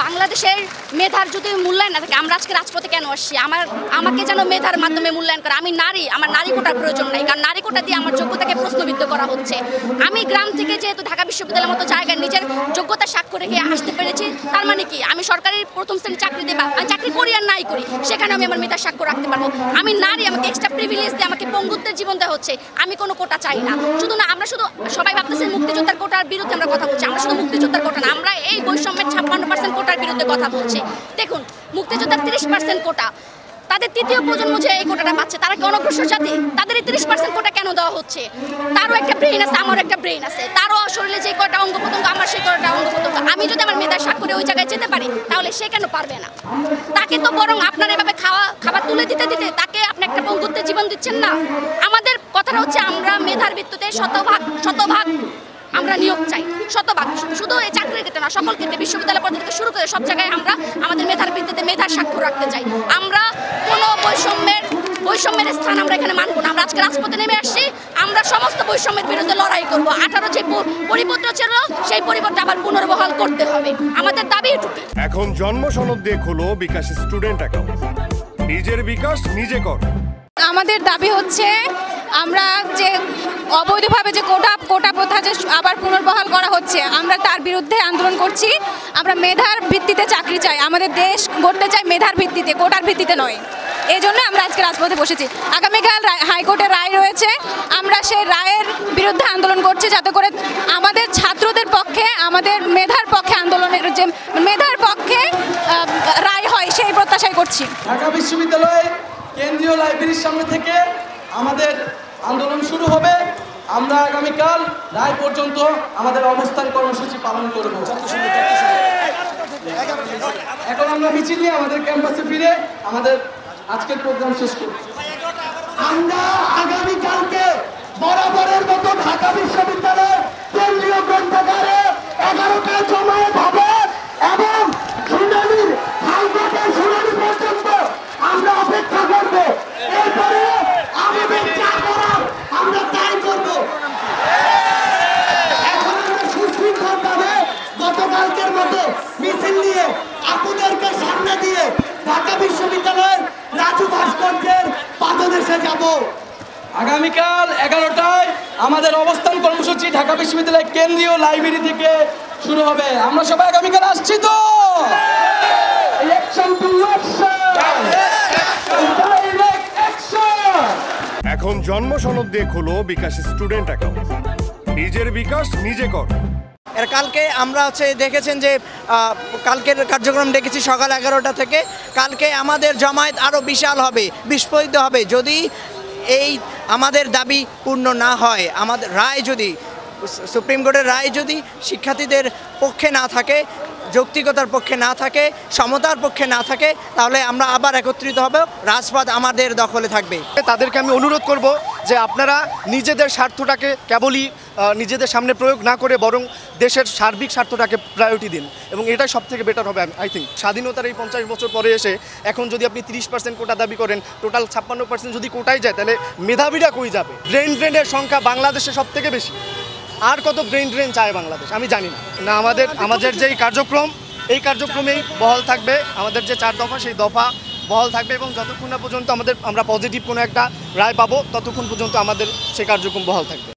বাংলাদেশের মেধার যদি মূল্যায়ন না থাকে, আমরা আজকে রাজপথে কেন আসছি? আমাকে যেন মেধার মাধ্যমে মূল্যায়ন করে। আমি নারী, আমার নারী কোটার প্রয়োজন নাই, কারণ নারী কোটা দিয়ে আমার যোগ্যতাকে প্রশ্নবিদ্ধ করা হচ্ছে। আমি গ্রাম থেকে যেহেতু ঢাকা বিশ্ববিদ্যালয়ের মতো জায়গায় নিজের যোগ্যতা সাক্ষ্য রেখে আসতে পেরেছি, তার মানে কি আমি সরকারি প্রথম শ্রেণীর চাকরি দেবা, চাকরি করি আর নাই করি, সেখানে আমি আমার মেধার সাক্ষ্য রাখতে পারবো। আমি নারী, আমাকে এক্সট্রা প্রিভিলেজ দিয়ে আমাকে পঙ্গুত্বের জীবন দেওয়া হচ্ছে। আমি কোনো কোটা চাই না। শুধু না, আমরা শুধু সবাই ভাবতেছেন মুক্তিযোদ্ধার কোটার বিরুদ্ধে আমরা কথা বলছি। আমরা শুধু মুক্তিযোদ্ধার কোটা না, আমরা এই বৈষম্যের 56% কোটার বিরুদ্ধে কথা বলছি। দেখুন, মুক্তিযোদ্ধার 30% কোটা, তাদের তৃতীয় প্রজন্ম যে এই কোটাটা পাচ্ছে, তারা কি অনগ্রসর জাতি? তাদের এই 30% কোটা কেন দেওয়া হচ্ছে? তারও একটা ব্রেইন আছে, আমারও একটা ব্রেইন আছে, তারও শরীরে যে কয়টা অঙ্গ প্রত্যঙ্গ, আমার সেই কয়টা অঙ্গ প্রত্যঙ্গ। আমি যদি আমার মেধার স্বাক্ষরে ওই জায়গায় যেতে পারি, তাহলে সে কেন পারবে না? তাকে তো বরং আপনার এভাবে খাবার তুলে দিতে দিতে তাকে আপনি একটা পঙ্গুত্বের জীবন দিচ্ছেন না। আমাদের কথাটা হচ্ছে, আমরা মেধার ভিত্তিতে শতভাগ আমরা নিয়োগ চাই, শতভাগ। শুধু এই চাকরির ক্ষেত্রে না, সকল ক্ষেত্রে, বিশ্ববিদ্যালয় পদ্ধতি থেকে শুরু করে সব জায়গায় আমরা আমাদের মেধার ভিত্তিতে মেধার স্বাক্ষর রাখতে চাই। আমরা কোনো বৈষম্যের স্থান আমরা এখানে মানব না। আমরা আজকে রাজপথে নেমে আসছি, আমরা সমস্ত বৈষম্যের বিরুদ্ধে লড়াই করব। 18 যে পরিপত্র ছিল, সেই পরিপত্র আবার পুনর্বহাল করতে হবে। আমাদের দাবি এটুকুই। এখন জন্ম সনদ দিয়ে খোলো বিকাশ স্টুডেন্ট অ্যাকাউন্ট। নিজের বিকাশ নিজে কর। আমাদের দাবি হচ্ছে, আমরা যে অবৈধভাবে যে কোটা প্রথা যে আবার পুনর্বহাল করা হচ্ছে, আমরা তার বিরুদ্ধে আন্দোলন করছি। আমরা মেধার ভিত্তিতে চাকরি চাই, আমাদের দেশ গড়তে চাই মেধার ভিত্তিতে, কোটার ভিত্তিতে নয়। এই জন্য আমরা আজকে রাজপথে বসেছি। আগামীকাল হাইকোর্টের রায় রয়েছে, আমরা সেই রায়ের বিরুদ্ধে আন্দোলন করছি, যাতে করে আমাদের ছাত্রদের পক্ষে, আমাদের মেধার পক্ষে আন্দোলনের যে মেধার পক্ষে রায় হয়, সেই প্রত্যাশাই করছি। ঢাকা বিশ্ববিদ্যালয়ে কেন্দ্রীয় লাইব্রেরির সামনে থেকে আমাদের আন্দোলন শুরু হবে। আমরা আগামীকাল রায় পর্যন্ত আমাদের অবস্থান কর্মসূচি পালন করব। এখন আমরা মিছিল নিয়ে আমাদের ক্যাম্পাসে ফিরে আমাদের আজকের প্রোগ্রাম শেষ করব। আমরা আগামীকালকে বরাবরের মতো ঢাকা বিশ্ববিদ্যালয়ের কেন্দ্রীয় গ্রন্থাগারে 11টায় জমায়েত হবে এবং শুনানির হাইকোর্টের শুনানি পর্যন্ত আমরা অপেক্ষা করব। এরপরে আমাদের যা করার আমরা তাই করব। এখন আমরা সুশৃঙ্খলভাবে গতকালকের মতো মিছিল নিয়ে আপনাদেরকে সামনে দিয়ে ঢাকা বিশ্ববিদ্যালয়ের রাজু ভাস্কর্যের পাদদেশে যাব। আগামীকাল 11টায় আমাদের অবস্থান কর্মসূচি ঢাকা বিশ্ববিদ্যালয়ের কেন্দ্রীয় লাইব্রেরি থেকে শুরু হবে। আমরা সবাই আগামীকাল আসছি তো। এখন জন্ম সনদ দিয়ে খোলো বিকাশ স্টুডেন্ট অ্যাকাউন্ট। নিজের বিকাশ নিজে কর। কালকে আমরা দেখেছেন যে কালকের কার্যক্রম দেখেছি সকাল 11টা থেকে। কালকে আমাদের জমায়েত আরও বিশাল হবে, বিস্ফোরিত হবে, যদি এই আমাদের দাবি পূর্ণ না হয়। আমাদের রায় যদি, সুপ্রিম কোর্টের রায় যদি শিক্ষার্থীদের পক্ষে না থাকে, যৌক্তিকতার পক্ষে না থাকে, সমতার পক্ষে না থাকে, তাহলে আমরা আবার একত্রিত হব, রাজপথ আমাদের দখলে থাকবে। তাদেরকে আমি অনুরোধ করব যে আপনারা নিজেদের স্বার্থটাকে কেবলই নিজেদের সামনে প্রয়োগ না করে বরং দেশের সার্বিক স্বার্থটাকে প্রায়োরিটি দিন, এবং এটাই সবথেকে বেটার হবে আই থিঙ্ক। স্বাধীনতার এই 50 বছর পরে এসে এখন যদি আপনি 30% কোটা দাবি করেন, টোটাল 56% যদি কোটাই যায়, তাহলে মেধাবীরা কই যাবে? ব্রেন ড্রেনের সংখ্যা বাংলাদেশে সব থেকে বেশি। আর কত ব্রেন ড্রেন চায় বাংলাদেশ আমি জানি না। আমাদের যেই কার্যক্রম, এই কার্যক্রমেই বহাল থাকবে। আমাদের যে 4 দফা, সেই দফা বহাল থাকবে, এবং যতক্ষণ না পর্যন্ত আমরা পজিটিভ কোনো একটা রায় পাবো, ততক্ষণ পর্যন্ত আমাদের সেই কার্যক্রম বহাল থাকবে।